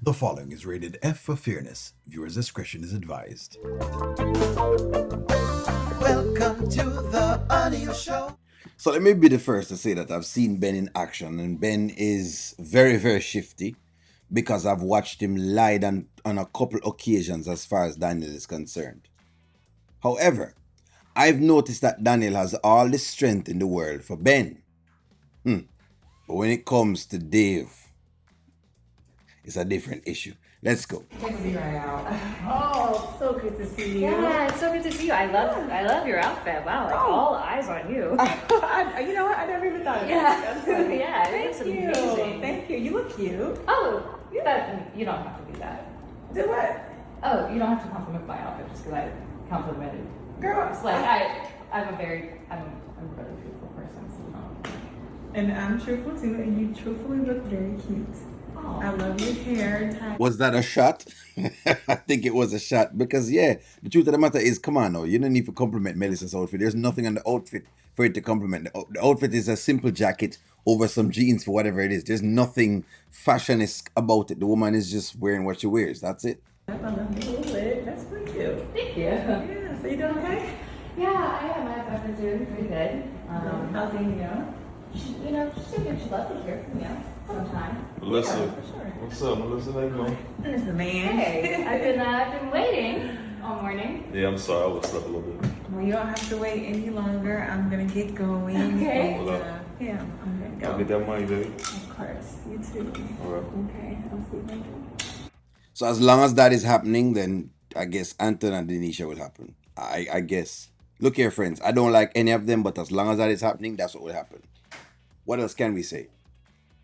The following is rated F for fairness. Viewers' discretion is advised. Welcome to the Audio Show. So let me be the first to say that I've seen Ben in action, and Ben is very, very shifty because I've watched him lie down on a couple occasions as far as Daniel is concerned. However, I've noticed that Daniel has all the strength in the world for Ben. But when it comes to Dave, it's a different issue. Let's go. Take a right out. Oh, so good to see you. Yeah, it's so good to see you. I love your outfit. Wow, like all eyes on you. You know what? I never even thought of Yeah. that. Yeah, it Thank looks you. amazing. Thank you. You look cute. Oh, you don't have to do that. Do what? Oh, you don't have to compliment my outfit just because I complimented. Girl. It's like I'm a really truthful person, so you know. And I'm truthful too, and you truthfully look very cute. Oh. I love your hair. Was that a shot? I think it was a shot because, yeah, the truth of the matter is, come on now, you don't need to compliment Melissa's outfit. There's nothing on the outfit for it to compliment. The outfit is a simple jacket over some jeans for whatever it is. There's nothing fashionist about it. The woman is just wearing what she wears. That's it. I love your little lid. That's pretty cute. Thank you. Yeah, so you doing okay? Yeah, I am. I've been doing pretty good. How's Amy? She'd love to hear from you sometime. Melissa, Yeah, for sure. what's up, Melissa? How you doing? There's the man. Hey, I've been waiting all morning. Yeah, I'm sorry, I overslept a little bit. Well, you don't have to wait any longer. I'm gonna get going. Okay. And, Hold up. yeah, I'm gonna go. I'll get that money, baby. Of course. You too. All right. Okay. I'll see you later. So as long as that is happening, then I guess Anton and Denisha will happen. I guess. Look here, friends. I don't like any of them, but as long as that is happening, that's what will happen. What else can we say?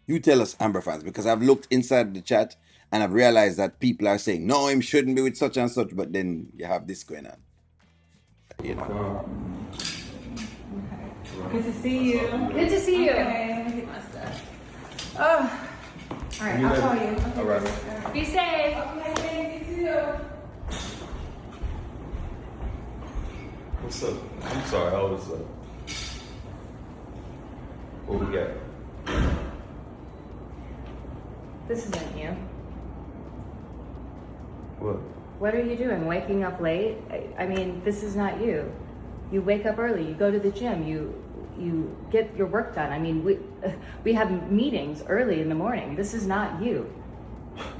You tell us, Amber fans, because I've looked inside the chat and I've realized that people are saying, no, him shouldn't be with such and such, but then you have this going on. You know. Good to see you. Good to see you. Okay, let me get my stuff. Oh. All right, I'll call you. Okay. All right. Be safe. Okay, thank you too. What's up? I'm sorry, I was what we got? This isn't you. What? What are you doing? Waking up late? I mean, this is not you. You wake up early. You go to the gym. You get your work done. I mean, we have meetings early in the morning. This is not you.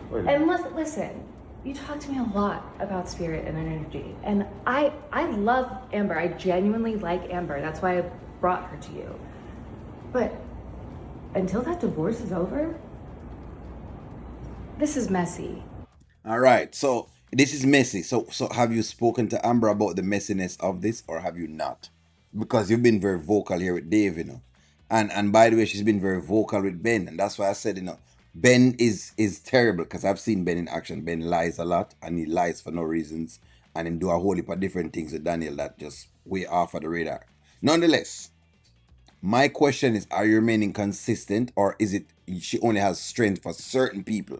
Wait a minute. And listen, you talk to me a lot about spirit and energy, and I love Amber. I genuinely like Amber. That's why I brought her to you. But until that divorce is over, this is messy. All right. So this is messy. So have you spoken to Amber about the messiness of this, or have you not? Because you've been very vocal here with Dave, you know. And by the way, she's been very vocal with Ben. And that's why I said, you know, Ben is terrible because I've seen Ben in action. Ben lies a lot and he lies for no reasons. And him do a whole heap of different things with Daniel that just way off of the radar. Nonetheless, my question is, are you remaining consistent, or is it she only has strength for certain people?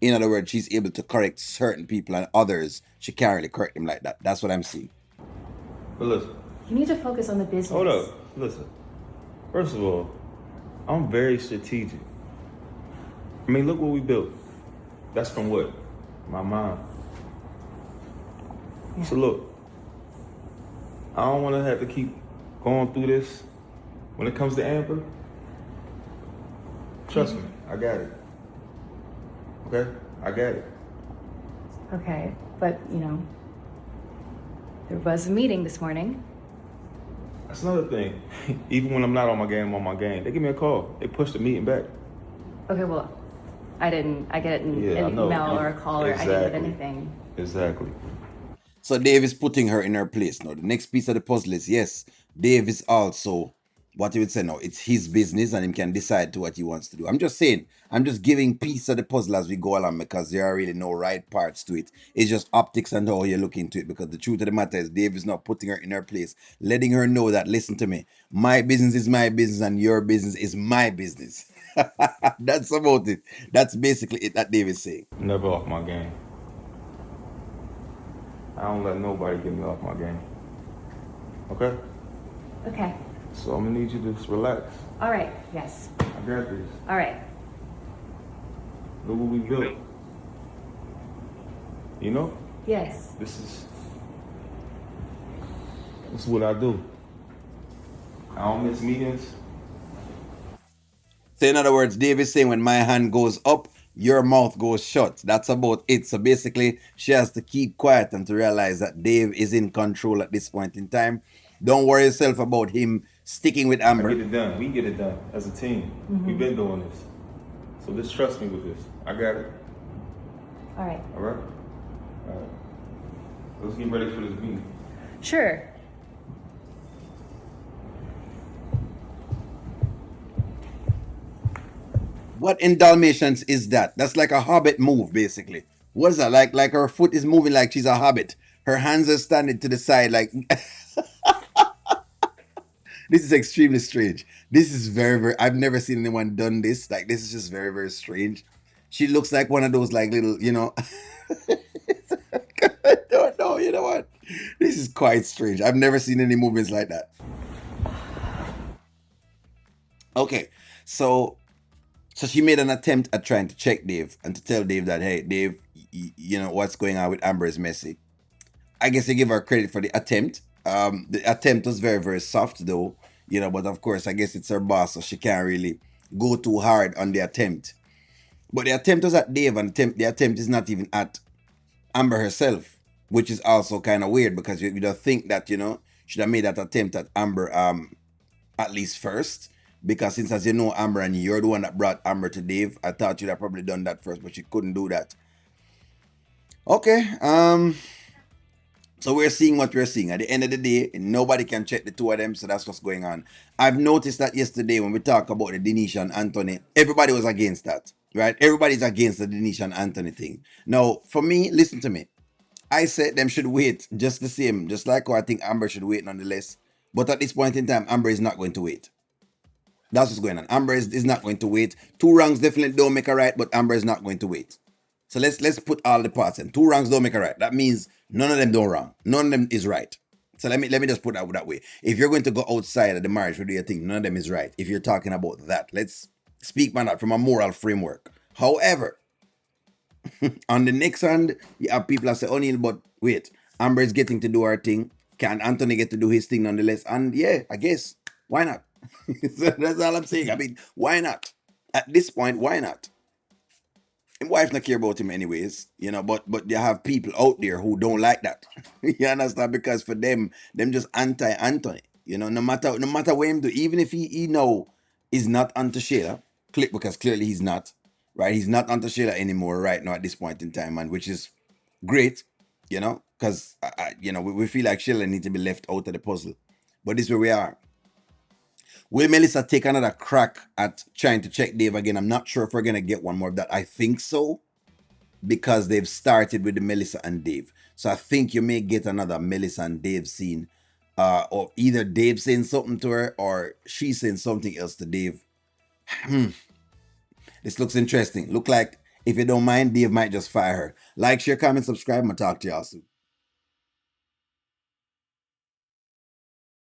In other words, she's able to correct certain people and others, she can't really correct them like that. That's what I'm seeing. But listen, You need to focus on the business. hold up. Listen. First of all, I'm very strategic. I mean, look what we built. That's from what? My mom. Yeah. So look, I don't want to have to keep going through this. When it comes to Amber, trust me, I got it. Okay? I got it. Okay, but there was a meeting this morning. That's another thing. Even when I'm not on my game, I'm on my game. They give me a call. They push the meeting back. Okay, well, I get it in Yeah, I an know. email Yeah, or a call, or I didn't get exactly. anything. Exactly. So Dave is putting her in her place. Now, the next piece of the puzzle is, yes, Dave is also, what he would say now, it's his business and he can decide to what he wants to do. I'm just saying, I'm just giving piece of the puzzle as we go along because there are really no right parts to it. It's just optics and how you look into it, because the truth of the matter is Dave is not putting her in her place, letting her know that, listen to me, my business is my business and your business is my business. That's about it. That's basically it that Dave is saying. Never off my game. I don't let nobody get me off my game. Okay? Okay, So I'm gonna need you to just relax. all right, yes, I got this. all right. Look what we built. You know, Yes. this is what I do. I don't miss meetings. So in other words, Dave is saying when my hand goes up, your mouth goes shut. That's about it. So basically, she has to keep quiet and to realize that Dave is in control at this point in time. Don't worry yourself about him sticking with I get Amber. it done. We get it done as a team. We've been doing this. So just trust me with this. I got it. All right. All right? All right. Let's get ready for this meeting. Sure. What in Dalmatians is that? That's like a hobbit move, basically. What is that? Like her foot is moving like she's a hobbit. Her hands are standing to the side like this is extremely strange. This is very I've never seen anyone done this. Like this is just very strange. She looks like one of those like little, I don't know, you know what? This is quite strange. I've never seen any movements like that. Okay. So she made an attempt at trying to check Dave and to tell Dave that, hey, Dave, what's going on with Amber is messy. I guess I give her credit for the attempt. The attempt was very soft though, but of course, I guess it's her boss, so she can't really go too hard on the attempt. But the attempt was at Dave, and the attempt is not even at Amber herself, which is also kind of weird because you don't think that, should have made that attempt at Amber at least first. Because since, as you know, Amber and you're the one that brought Amber to Dave, I thought you'd have probably done that first, but you couldn't do that. Okay, so we're seeing what we're seeing. At the end of the day, nobody can check the two of them, so that's what's going on. I've noticed that yesterday when we talk about the Denisha and Anthony, everybody was against that, right? Everybody's against the Denisha and Anthony thing. Now, for me, listen to me. I said them should wait just the same, just like how I think Amber should wait nonetheless. But at this point in time, Amber is not going to wait. That's what's going on. Amber is not going to wait. Two wrongs definitely don't make a right, but Amber is not going to wait. So let's put all the parts in. Two wrongs don't make a right. That means none of them don't wrong. None of them is right. So let me just put that way. If you're going to go outside of the marriage, what do you think? None of them is right. If you're talking about that, let's speak on that from a moral framework. However, on the next hand, you have people that say, O'Neill, but wait, Amber is getting to do her thing. Can Anthony get to do his thing nonetheless? And yeah, I guess. Why not? So that's all I'm saying. I mean, why not? At this point, why not? His wife not care about him anyways, but you have people out there who don't like that. You understand? Because for them just anti-Anthony. No matter what him do, even if he know is not onto Shayla, because clearly he's not, right? He's not onto Shayla anymore right now at this point in time, and which is great, because we feel like Shayla needs to be left out of the puzzle. But this is where we are. Will Melissa take another crack at trying to check Dave again? I'm not sure if we're gonna get one more of that. I think so, because they've started with the Melissa and Dave. So I think you may get another Melissa and Dave scene, or either Dave saying something to her or she saying something else to Dave. This looks interesting. Look like, if you don't mind, Dave might just fire her. Like, share, comment, subscribe, and I'll talk to y'all soon.